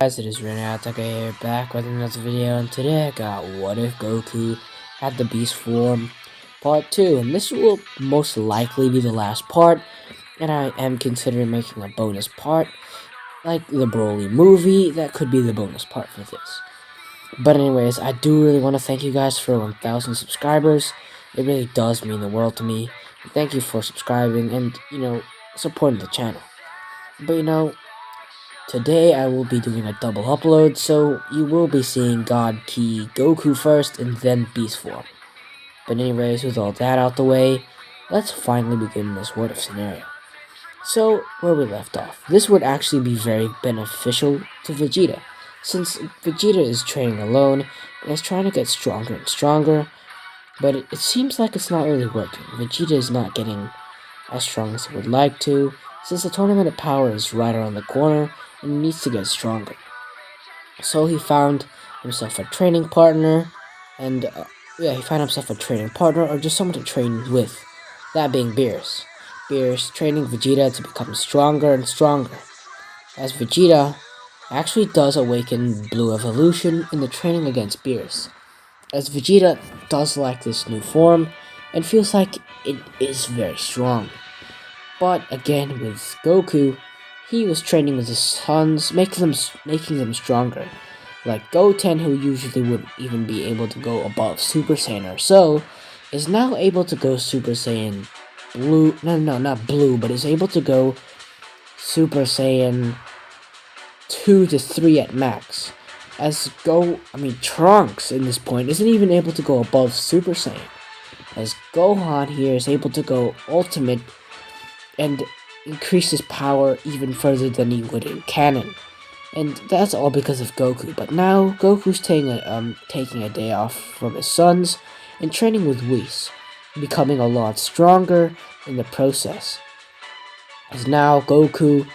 Guys, it is Rinne-Hatake here, back with another video, and today I got What If Goku Had the Beast Form Part 2, and this will most likely be the last part, and I am considering making a bonus part, like the Broly movie. That could be the bonus part for this. But anyways, I do really want to thank you guys for 1,000 subscribers. It really does mean the world to me. Thank you for subscribing and, supporting the channel. But today I will be doing a double upload, so you will be seeing God Key Goku first and then Beast Form. But anyways, with all that out the way, let's finally begin this What If scenario. So, where we left off, this would actually be very beneficial to Vegeta, since Vegeta is training alone and is trying to get stronger and stronger, but it seems like it's not really working. Vegeta is not getting as strong as he would like to, since the Tournament of Power is right around the corner and he needs to get stronger. So he found himself a training partner, and he found himself a training partner or just someone to train with, that being Beerus. Beerus training Vegeta to become stronger and stronger, as Vegeta actually does awaken Blue Evolution in the training against Beerus, as Vegeta does like this new form and feels like it is very strong. But again, with Goku, he was training with his sons, making them stronger. Like Goten, who usually wouldn't even be able to go above Super Saiyan or so, is now able to go Super Saiyan Blue. No, not Blue, but is able to go Super Saiyan 2 to 3 at max. Trunks in this point isn't even able to go above Super Saiyan. As Gohan here is able to go Ultimate and increase his power even further than he would in canon. And that's all because of Goku. But now Goku's taking a day off from his sons and training with Whis, becoming a lot stronger in the process. As now Goku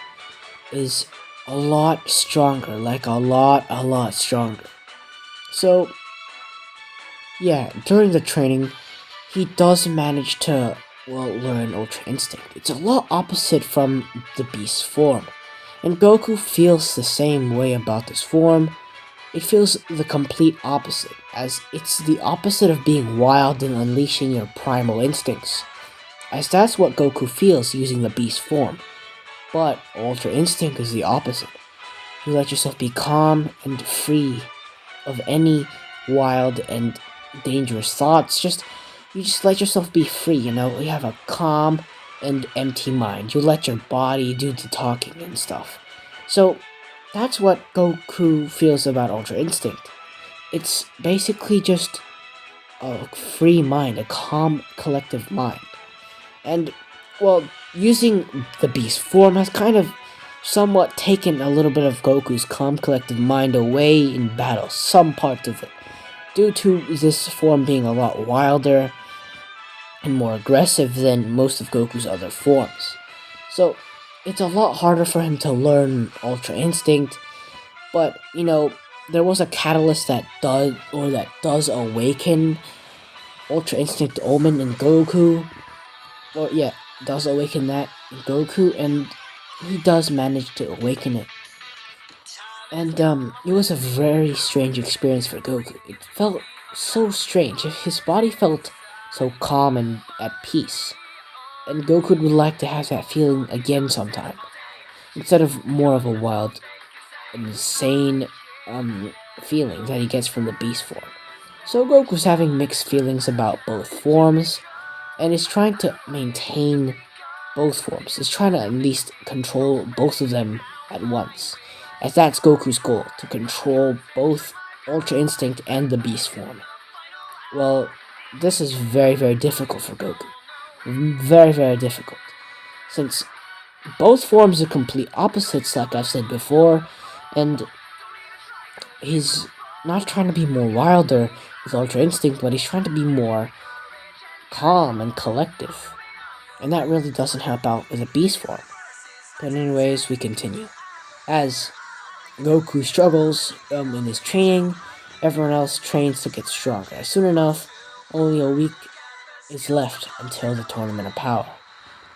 is a lot stronger, like a lot stronger. So yeah, during the training, he does manage to learn Ultra Instinct. It's a lot opposite from the Beast form, and Goku feels the same way about this form. It feels the complete opposite, as it's the opposite of being wild and unleashing your primal instincts, as that's what Goku feels using the Beast form. But Ultra Instinct is the opposite. You let yourself be calm and free of any wild and dangerous thoughts. You just let yourself be free, you have a calm and empty mind. You let your body do the talking and stuff. So that's what Goku feels about Ultra Instinct. It's basically just a free mind, a calm, collective mind. And, using the Beast form has kind of somewhat taken a little bit of Goku's calm, collective mind away in battle, some parts of it, due to this form being a lot wilder and more aggressive than most of Goku's other forms. So it's a lot harder for him to learn Ultra Instinct, but there was a catalyst that does awaken Ultra Instinct Omen in Goku. Does awaken that in Goku, and he does manage to awaken it. And it was a very strange experience for Goku. It felt so strange. His body felt so calm and at peace. And Goku would like to have that feeling again sometime, instead of more of a wild, insane feeling that he gets from the Beast form. So Goku's having mixed feelings about both forms, and is trying to maintain both forms. He's trying to at least control both of them at once, as that's Goku's goal, to control both Ultra Instinct and the Beast form. Well, this is very, very difficult for Goku. Very, very difficult. Since both forms are complete opposites, like I've said before, and he's not trying to be more wilder with Ultra Instinct, but he's trying to be more calm and collective. And that really doesn't help out with a Beast form. But anyways, we continue. As Goku struggles in his training, everyone else trains to get stronger. Soon enough, only a week is left until the Tournament of Power.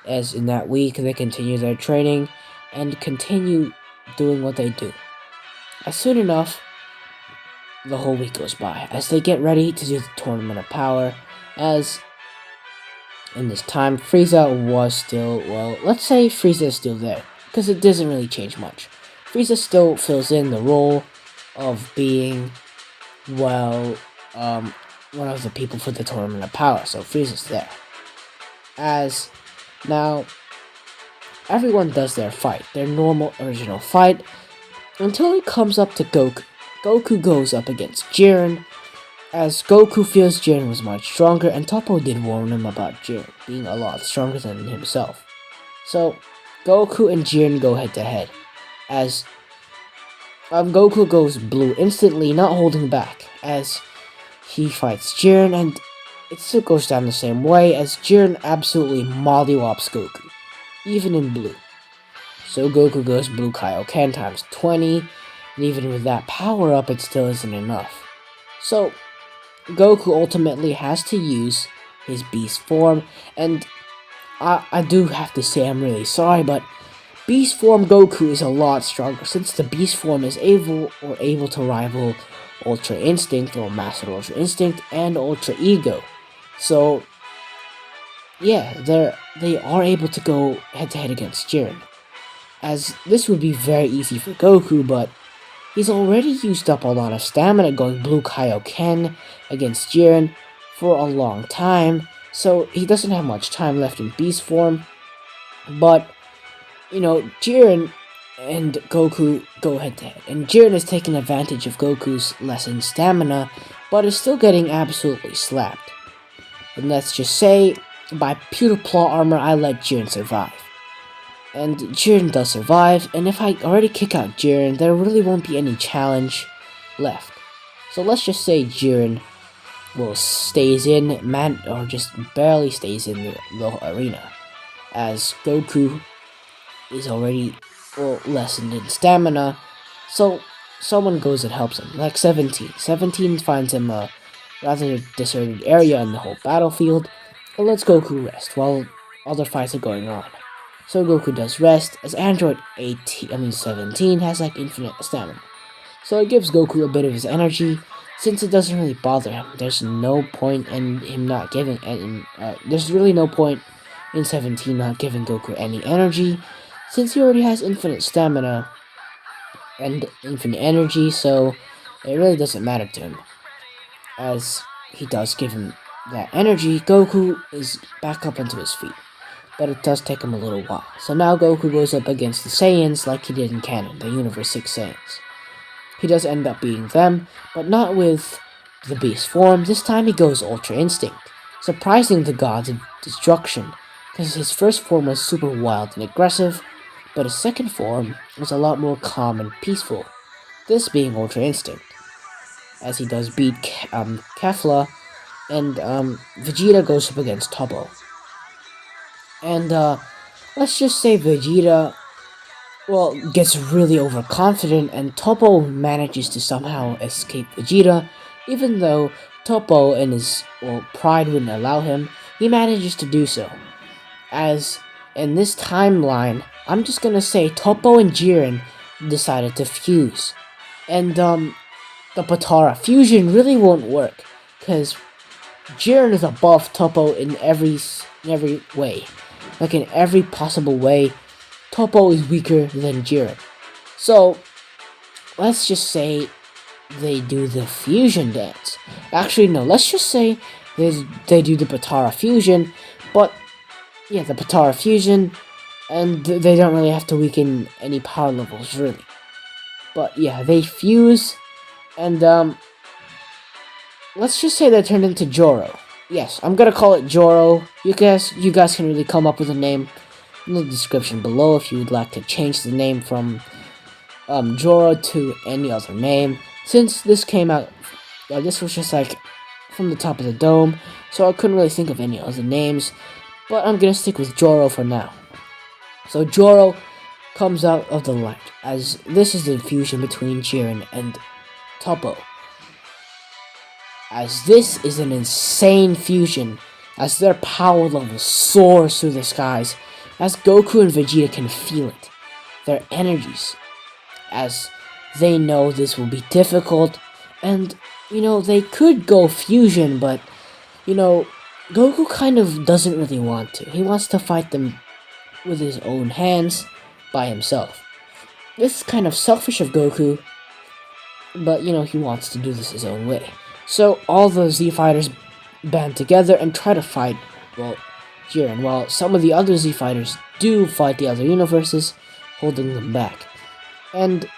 As in that week, they continue their training and continue doing what they do. As soon enough, the whole week goes by as they get ready to do the Tournament of Power. As in this time, Frieza was still, well, let's say Frieza is still there, because it doesn't really change much. Frieza still fills in the role of being, well, one of the people for the Tournament of Power, so Frieza's there. As now, everyone does their fight, their normal original fight, until it comes up to Goku. Goku goes up against Jiren, as Goku feels Jiren was much stronger, and Toppo did warn him about Jiren being a lot stronger than himself. So, Goku and Jiren go head to head, as Goku goes blue instantly, not holding back, as he fights Jiren, and it still goes down the same way, as Jiren absolutely mollywops Goku, even in blue. So Goku goes blue Kaioken times 20, and even with that power up, it still isn't enough. So, Goku ultimately has to use his beast form, and I do have to say I'm really sorry, but beast form Goku is a lot stronger, since the beast form is able to rival Ultra Instinct, or Master Ultra Instinct, and Ultra Ego. So, yeah, they are able to go head to head against Jiren, as this would be very easy for Goku, but he's already used up a lot of stamina going blue Kaioken against Jiren for a long time, so he doesn't have much time left in beast form. But, Jiren and Goku go head to head, and Jiren is taking advantage of Goku's lessened stamina, but is still getting absolutely slapped. And let's just say, by pure plot armor, I let Jiren survive. And Jiren does survive, and if I already kick out Jiren, there really won't be any challenge left. So let's just say Jiren stays in, or just barely stays in the arena, as Goku is already, lessened in stamina, so someone goes and helps him, like 17. 17 finds him a rather deserted area in the whole battlefield, and lets Goku rest while other fights are going on. So Goku does rest, as Android 17 has like infinite stamina. So it gives Goku a bit of his energy, since it doesn't really bother him. There's no point in him not giving, there's really no point in 17 not giving Goku any energy, since he already has infinite stamina and infinite energy, so it really doesn't matter to him. As he does give him that energy, Goku is back up onto his feet, but it does take him a little while. So now Goku goes up against the Saiyans like he did in canon, the Universe 6 Saiyans. He does end up beating them, but not with the beast form. This time he goes Ultra Instinct, surprising the gods of destruction, because his first form was super wild and aggressive, but his second form was a lot more calm and peaceful, this being Ultra Instinct, as he does beat Kefla, and Vegeta goes up against Toppo. And let's just say Vegeta, gets really overconfident, and Toppo manages to somehow escape Vegeta, even though Toppo and his pride wouldn't allow him. He manages to do so, as in this timeline, I'm just gonna say Toppo and Jiren decided to fuse, and the Potara fusion really won't work, because Jiren is above Toppo in every way. Like in every possible way, Toppo is weaker than Jiren. So, let's just say they do the fusion dance. Actually, no, let's just say they do the Potara fusion, but, yeah, the Potara fusion, and they don't really have to weaken any power levels, really. But, yeah, they fuse, and, let's just say they turned into Joro. Yes, I'm gonna call it Joro. You guys can really come up with a name in the description below if you would like to change the name from Joro to any other name. Since this came out, this was just like from the top of the dome, so I couldn't really think of any other names. But I'm gonna stick with Joro for now. So Joro comes out of the light, as this is the fusion between Jiren and Toppo. As this is an insane fusion, as their power level soars through the skies, as Goku and Vegeta can feel it, their energies, as They know this will be difficult, and, they could go fusion, but, Goku kind of doesn't really want to. He wants to fight them with his own hands by himself. This is kind of selfish of Goku, but, he wants to do this his own way. So all the Z Fighters band together and try to fight, Jiren, while some of the other Z Fighters do fight the other universes, holding them back. And,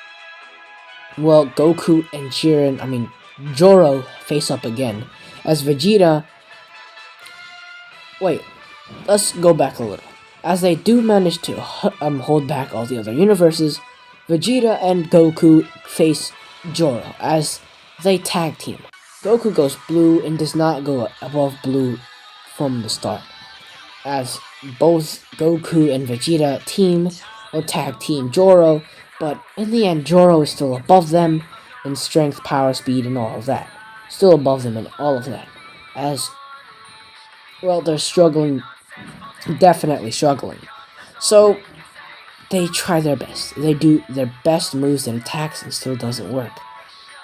Goku and Joro face up again, as Vegeta... Wait, let's go back a little. As they do manage to hold back all the other universes, Vegeta and Goku face Joro as they tag team. Goku goes blue and does not go above blue from the start, as both Goku and Vegeta team or tag team Joro, but in the end Joro is still above them in strength, power, speed, and all of that. Still above them in all of that, as, they're struggling, definitely struggling. So, they try their best. They do their best moves and attacks and still doesn't work.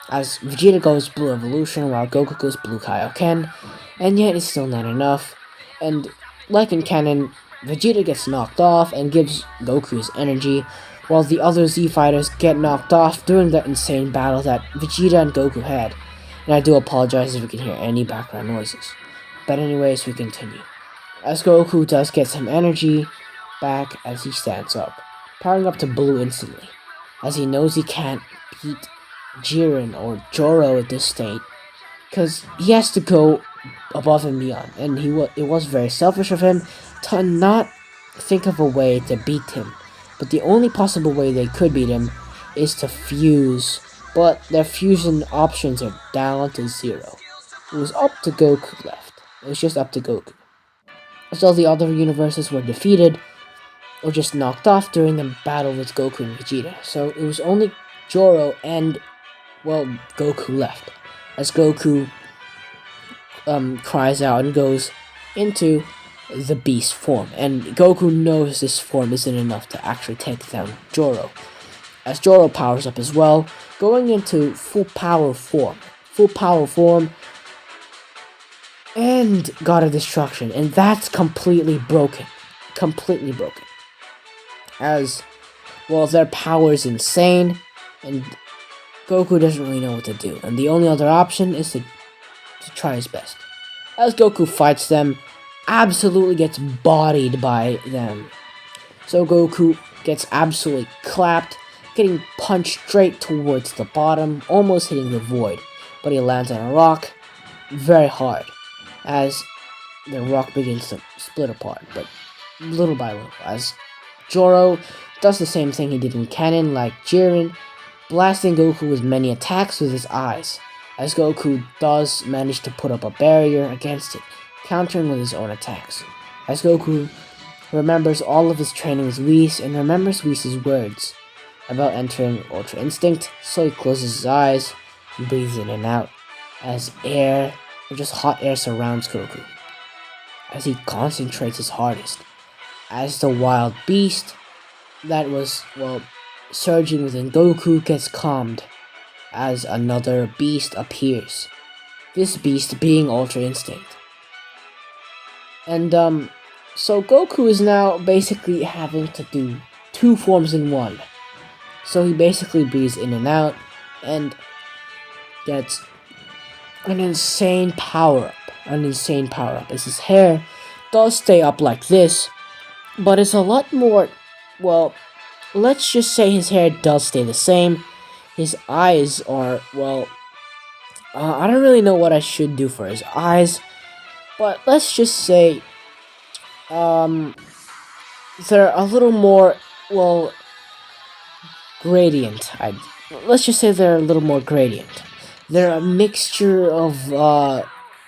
As Vegeta goes Blue Evolution while Goku goes Blue Kaioken, and yet it's still not enough. And like in canon, Vegeta gets knocked off and gives Goku his energy, while the other Z Fighters get knocked off during that insane battle that Vegeta and Goku had. And I do apologize if you can hear any background noises. But anyways, we continue. As Goku does get some energy back as he stands up, powering up to blue instantly, as he knows he can't beat Jiren or Joro at this state, because he has to go above and beyond, and it was very selfish of him to not think of a way to beat him. But the only possible way they could beat him is to fuse, but their fusion options are down to 0. It was up to Goku left. It was just up to Goku. So the other universes were defeated or just knocked off during the battle with Goku and Vegeta. So it was only Joro and, Goku left. As Goku cries out and goes into the beast form. And Goku knows this form isn't enough to actually take down Joro. As Joro powers up as well, going into full power form. And God of Destruction, and that's completely broken. As, their power is insane, and Goku doesn't really know what to do, and the only other option is to try his best. As Goku fights them, absolutely gets bodied by them. So Goku gets absolutely clapped, getting punched straight towards the bottom, almost hitting the void, but he lands on a rock very hard, as the rock begins to split apart, but little by little, as Joro does the same thing he did in canon, like Jiren, blasting Goku with many attacks with his eyes, as Goku does manage to put up a barrier against it, countering with his own attacks, as Goku remembers all of his training with Whis, and remembers Whis' words about entering Ultra Instinct, so he closes his eyes and breathes in and out, as air, or just hot air, surrounds Goku, as he concentrates his hardest, as the wild beast that was, surging within Goku gets calmed, as another beast appears, this beast being Ultra Instinct. And, so Goku is now basically having to do 2 forms in 1. So he basically breathes in and out, and gets an insane power-up. As his hair does stay up like this, but it's a lot more, let's just say his hair does stay the same. His eyes are, I don't really know what I should do for his eyes, but let's just say, they're a little more, gradient. Let's just say they're a little more gradient. They're a mixture of,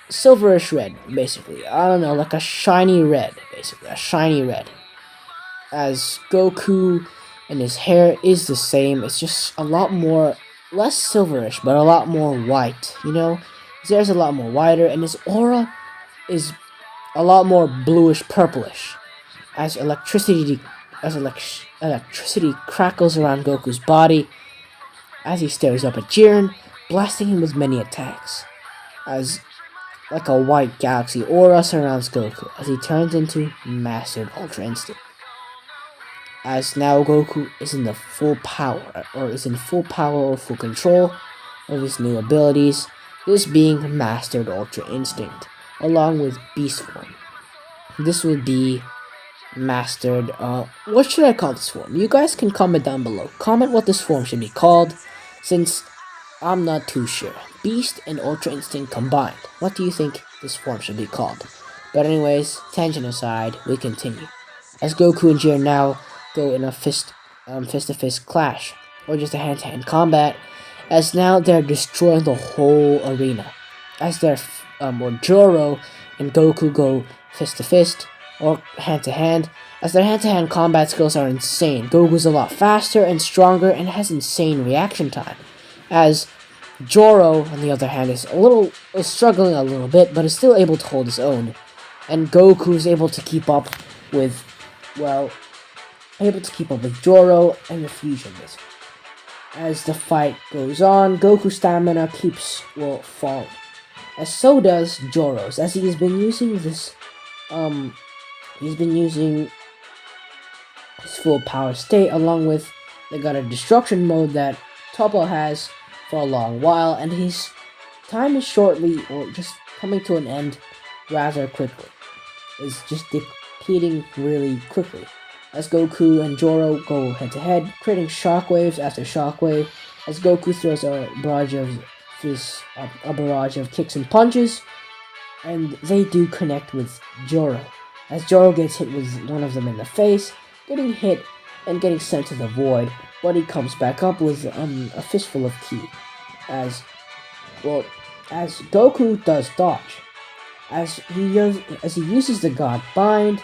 silverish red, basically. I don't know, like a shiny red, basically. A shiny red. As Goku and his hair is the same, it's just a lot more, less silverish, but a lot more white, His hair is a lot more whiter, and his aura is a lot more bluish purplish, as electricity crackles around Goku's body, as he stares up at Jiren, blasting him with many attacks. As like a white galaxy aura surrounds Goku as he turns into Mastered Ultra Instinct. As now Goku is in full power or full control of his new abilities, this being Mastered Ultra Instinct, along with Beast Form. This would be Mastered, what should I call this form? You guys can comment down below. Comment what this form should be called, since I'm not too sure. Beast and Ultra Instinct combined. What do you think this form should be called? But anyways, tangent aside, we continue. As Goku and Jiren now go in a fist-to-fist clash, or just a hand-to-hand combat, as now they're destroying the whole arena. As Joro and Goku go fist-to-fist, or hand-to-hand, as their hand-to-hand combat skills are insane. Goku's a lot faster and stronger and has insane reaction time. As Joro, on the other hand, is struggling a little bit, but is still able to hold his own. And Goku is able to keep up with, Joro and the fusion basically. As the fight goes on, Goku's stamina keeps, falling. As so does Joro's, as he has been using this, he's been using his full power state along with the God of Destruction mode that Toppo has for a long while, and his time is shortly, or just coming to an end rather quickly. It's just depleting really quickly. As Goku and Joro go head to head, creating shockwaves after shockwave, as Goku throws a barrage of kicks and punches, and they do connect with Joro. As Joro gets hit with one of them in the face, getting hit and getting sent to the void, but he comes back up with a fistful of ki. As Goku does dodge, as he uses the God Bind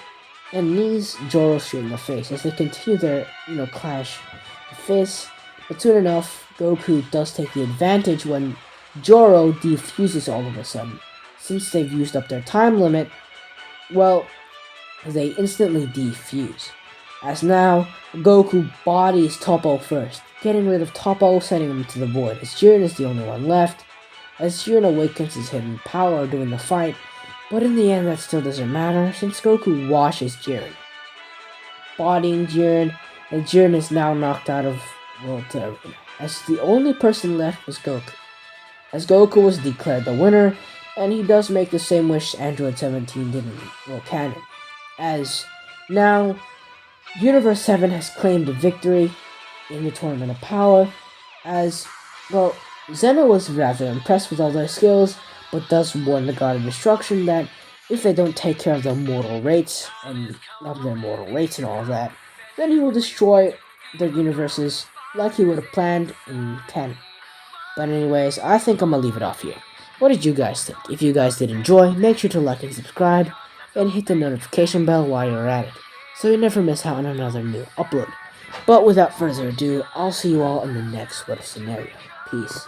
and knees Joro straight in the face as they continue their clash of fists. But soon enough, Goku does take the advantage when Joro defuses all of a sudden. Since they've used up their time limit, they instantly defuse. As now, Goku bodies Toppo first, getting rid of Toppo, sending him to the void, as Jiren is the only one left. As Jiren awakens his hidden power during the fight, but in the end that still doesn't matter, since Goku washes Jiren, bodying Jiren, and Jiren is now knocked out of World Arena, as the only person left was Goku. As Goku was declared the winner, and he does make the same wish Android 17 did in World Canon, as now Universe 7 has claimed the victory in the Tournament of Power, as, Zeno was rather impressed with all their skills, but does warn the God of Destruction that if they don't take care of their mortal rates and all of that, then he will destroy their universes like he would have planned in canon. But anyways, I think I'm gonna leave it off here. What did you guys think? If you guys did enjoy, make sure to like and subscribe, and hit the notification bell while you're at it, so you never miss out on another new upload. But without further ado, I'll see you all in the next What If scenario. Peace.